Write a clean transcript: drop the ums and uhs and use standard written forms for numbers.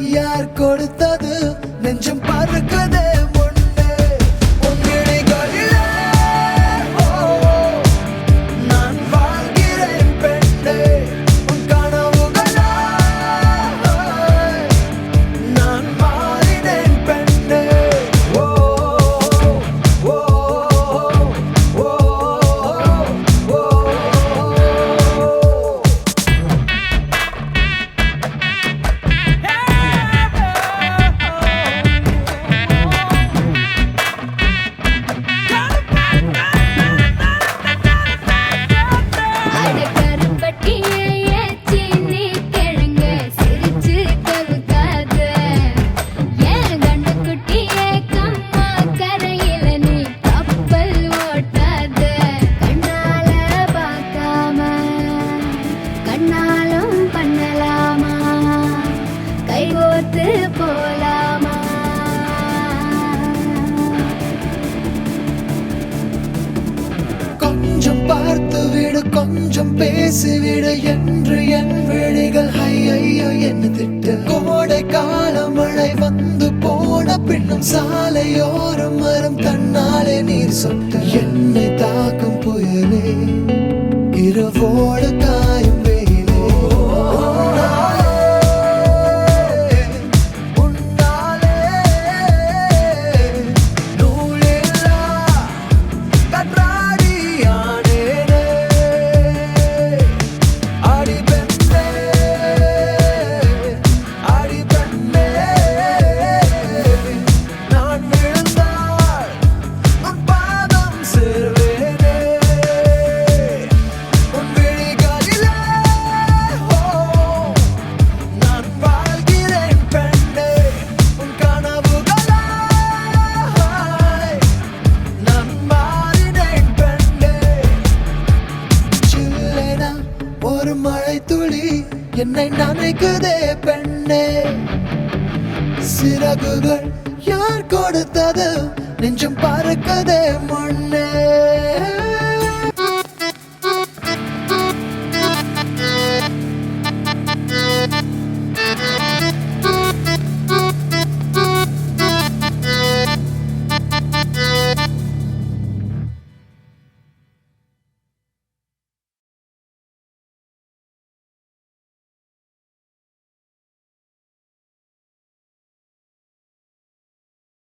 யார் கொடுத்தது நெஞ்சம் பறக்குதே கொஞ்சம் பார்த்து விடு கொஞ்சம் பேசிவிடு என்று என் விழிகள் ஐயோ என்ன திட்டு கோடை கால மழை வந்து போன பின்னும் சாலையோரம் மரம் தன்னாலே நீர் சொட்டு என்னை தாக்கும் புயலே இரவோடு காயும் ஒரு மழை துளி என்னை நனைக்குதே பெண்ணே சிறகுகள் யார் கொடுத்தது நெஞ்சம் பறக்குதே முன்னே